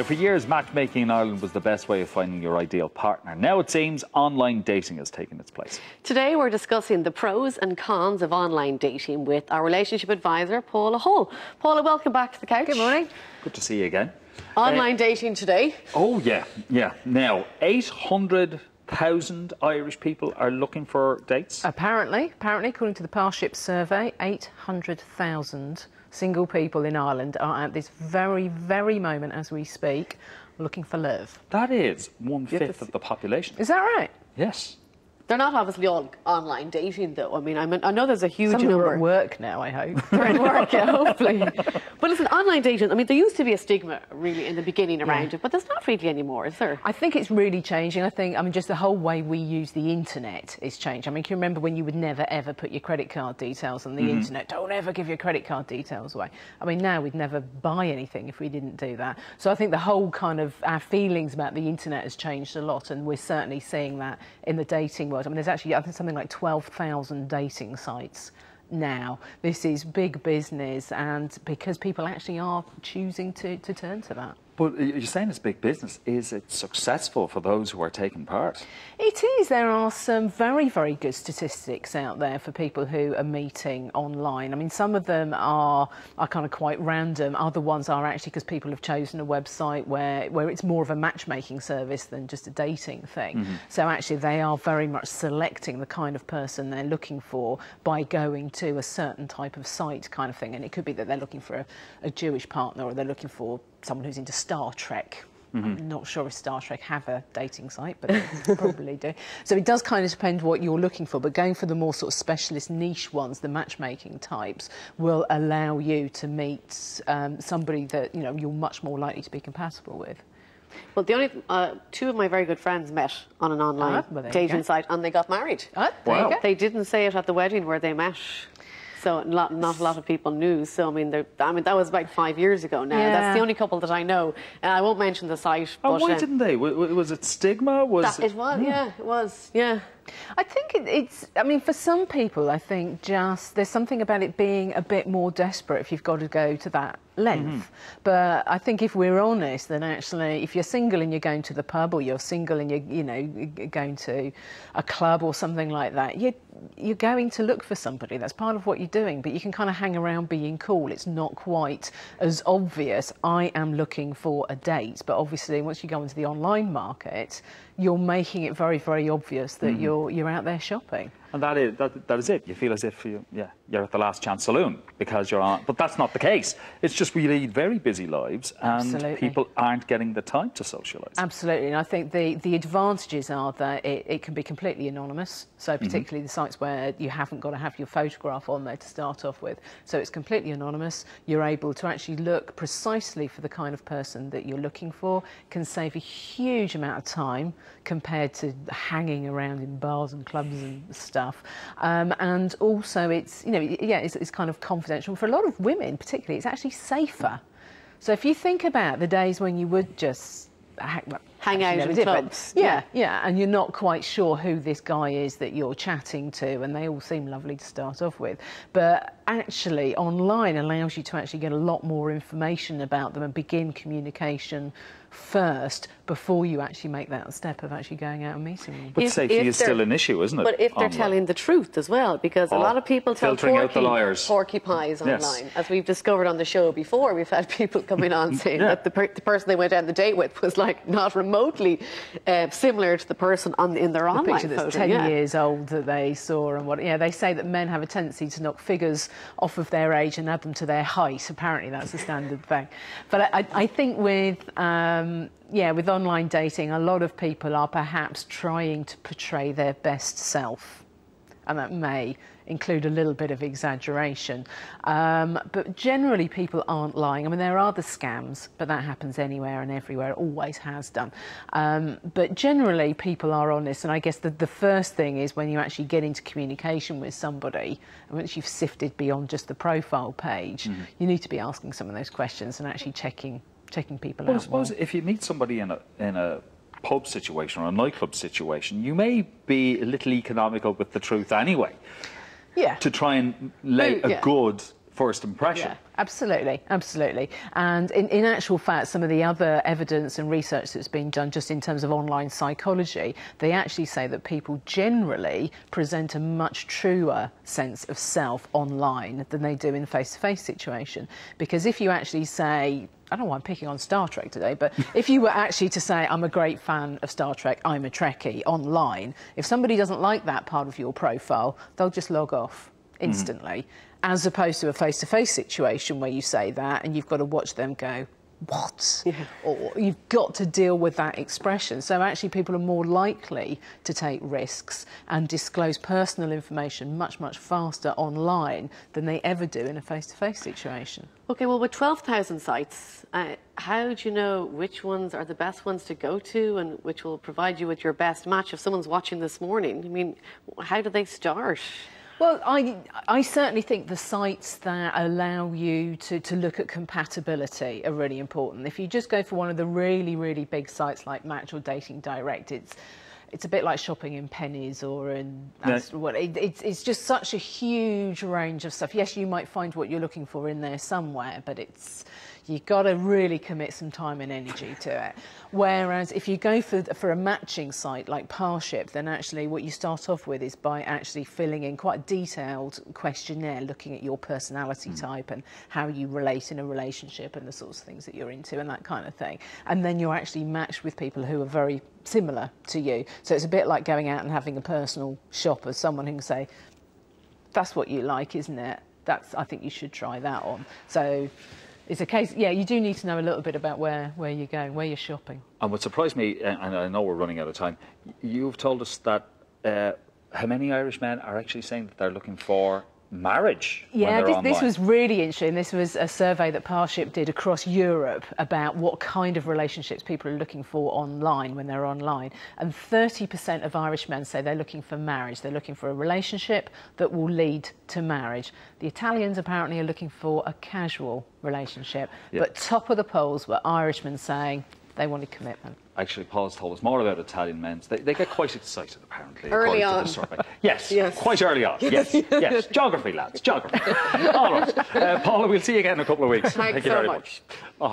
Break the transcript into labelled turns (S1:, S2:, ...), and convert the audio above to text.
S1: Now, for years, matchmaking in Ireland was the best way of finding your ideal partner. Now it seems online dating has taken its place.
S2: Today we're discussing the pros and cons of online dating with our relationship advisor, Paula Hull. Paula, welcome back to the couch.
S3: Good morning.
S1: Good to see you again.
S2: Online dating today.
S1: Oh, yeah. Now, 800,000 Irish people are looking for dates.
S3: Apparently, according to the Parship survey, 800,000 single people in Ireland are at this very, very moment as we speak looking for love.
S1: That is 1/5 of the population.
S3: Is that right?
S1: Yes.
S2: They're not obviously all online dating, though. I mean, I know there's a huge
S3: Some
S2: number.
S3: are at work now, I hope.
S2: They're at work, yeah, hopefully. But listen, online dating, I mean, there used to be a stigma, really, in the beginning around it, but there's not really anymore, is there?
S3: I think it's really changing. I mean, just the whole way we use the internet is changed. I mean, can you remember when you would never, ever put your credit card details on the internet? Don't ever give your credit card details away. I mean, now we'd never buy anything if we didn't do that. So I think the whole kind of, our feelings about the internet has changed a lot, and we're certainly seeing that in the dating world. I mean, there's actually, I think, something like 12,000 dating sites now. This is big business, and because people actually are choosing to turn to that.
S1: But you're saying it's big business. Is it successful for those who are taking part?
S3: It is. There are some very, very good statistics out there for people who are meeting online. I mean, some of them are kind of quite random. Other ones are actually because people have chosen a website where it's more of a matchmaking service than just a dating thing. So actually they are very much selecting the kind of person they're looking for by going to a certain type of site kind of thing. And it could be that they're looking for a Jewish partner, or they're looking for someone who's into Star Trek. I'm not sure if Star Trek have a dating site, but they probably do. So it does kind of depend what you're looking for, but going for the more sort of specialist niche ones, the matchmaking types, will allow you to meet somebody that, you know, you're much more likely to be compatible with.
S2: Well, the only two of my very good friends met on an online dating site, and they got married.
S1: Wow.
S2: They didn't say it at the wedding where they met. So not a lot of people knew. So I mean, that was about 5 years ago now.
S3: Yeah.
S2: That's the only couple that I know, and I won't mention the site.
S1: Oh,
S2: but,
S1: why didn't they? Was it stigma?
S2: It was, yeah, it was, yeah.
S3: I think it's, I mean, for some people, I think just there's something about it being a bit more desperate if you've got to go to that length. But I think if we're honest, then actually, if you're single and you're going to the pub, or you're single and you're going to a club or something like that, you're going to look for somebody. That's part of what you're doing. But you can kind of hang around being cool. It's not quite as obvious, I am looking for a date. But obviously, once you go into the online market, you're making it very, very obvious that you're out there shopping. And
S1: that is it. You feel as if you're at the last chance saloon because you're on. But that's not the case. It's just we lead very busy lives, and people aren't getting the time to socialise.
S3: Absolutely. And I think the advantages are that it can be completely anonymous. So particularly the sites where you haven't got to have your photograph on there to start off with. So it's completely anonymous. You're able to actually look precisely for the kind of person that you're looking for. Can save a huge amount of time compared to hanging around in bars and clubs and stuff. And also it's, it's kind of confidential. For a lot of women particularly, it's actually safer. So if you think about the days when you would just
S2: hang out in clubs.
S3: Yeah, and you're not quite sure who this guy is that you're chatting to, and they all seem lovely to start off with. But actually, online allows you to actually get a lot more information about them and begin communication first before you actually make that step of actually going out and meeting them.
S1: But safety is still an issue, isn't it?
S2: But if they're telling the truth as well, because a lot of people tell porcupines online. As we've discovered on the show before, we've had people coming on saying that the person they went on the date with was like not remotely similar to the person in their online
S3: picture that's
S2: photo.
S3: 10 years old that they saw, and they say that men have a tendency to knock figures off of their age and add them to their height. Apparently that's a standard thing. But I think with with online dating, a lot of people are perhaps trying to portray their best self, and that may include a little bit of exaggeration. But generally people aren't lying. I mean, there are the scams, but that happens anywhere and everywhere. It always has done. But generally people are honest, and I guess the first thing is when you actually get into communication with somebody, and once you've sifted beyond just the profile page, you need to be asking some of those questions and actually checking people out.
S1: I suppose if you meet somebody in a pub situation or a nightclub situation, you may be a little economical with the truth anyway.
S3: Yeah.
S1: To try and lay a good first impression.
S3: Yeah, absolutely, absolutely. And in actual fact, some of the other evidence and research that's been done just in terms of online psychology, they actually say that people generally present a much truer sense of self online than they do in face-to-face situation. Because if you actually say, I don't know why I'm picking on Star Trek today, but if you were actually to say, I'm a great fan of Star Trek, I'm a Trekkie, online, if somebody doesn't like that part of your profile, they'll just log off instantly, as opposed to a face-to-face situation where you say that and you've got to watch them go, what? Yeah. Or you've got to deal with that expression. So actually people are more likely to take risks and disclose personal information much, much faster online than they ever do in a face-to-face situation.
S2: OK, well, with 12,000 sites, how do you know which ones are the best ones to go to and which will provide you with your best match? If someone's watching this morning, I mean, how do they start?
S3: Well, I certainly think the sites that allow you to look at compatibility are really important. If you just go for one of the really, really big sites like Match or Dating Direct, it's a bit like shopping in pennies or in... It's just such a huge range of stuff. Yes, you might find what you're looking for in there somewhere, but you've got to really commit some time and energy to it. Whereas if you go for a matching site like Parship, then actually what you start off with is by actually filling in quite a detailed questionnaire, looking at your personality type and how you relate in a relationship and the sorts of things that you're into and that kind of thing. And then you're actually matched with people who are very similar to you. So it's a bit like going out and having a personal shop as someone who can say, that's what you like, isn't it? I think you should try that on. So it's a case, yeah, you do need to know a little bit about where you're going, where you're shopping.
S1: And what surprised me, and I know we're running out of time, you've told us that how many Irish men are actually saying that they're looking for marriage when they're online?
S3: This was really interesting. This was a survey that Parship did across Europe about what kind of relationships people are looking for online when they're online. And 30% of Irish men say they're looking for marriage. They're looking for a relationship that will lead to marriage. The Italians apparently are looking for a casual relationship. Yep. But top of the polls were Irishmen saying they wanted commitment.
S1: Actually, Paul's told us more about Italian men. They get quite excited, apparently.
S2: Early on.
S1: Yes, quite early on. Yes. Geography, lads, geography. All right. Paula, we'll see you again in a couple of weeks.
S2: Thanks so
S1: very
S2: much.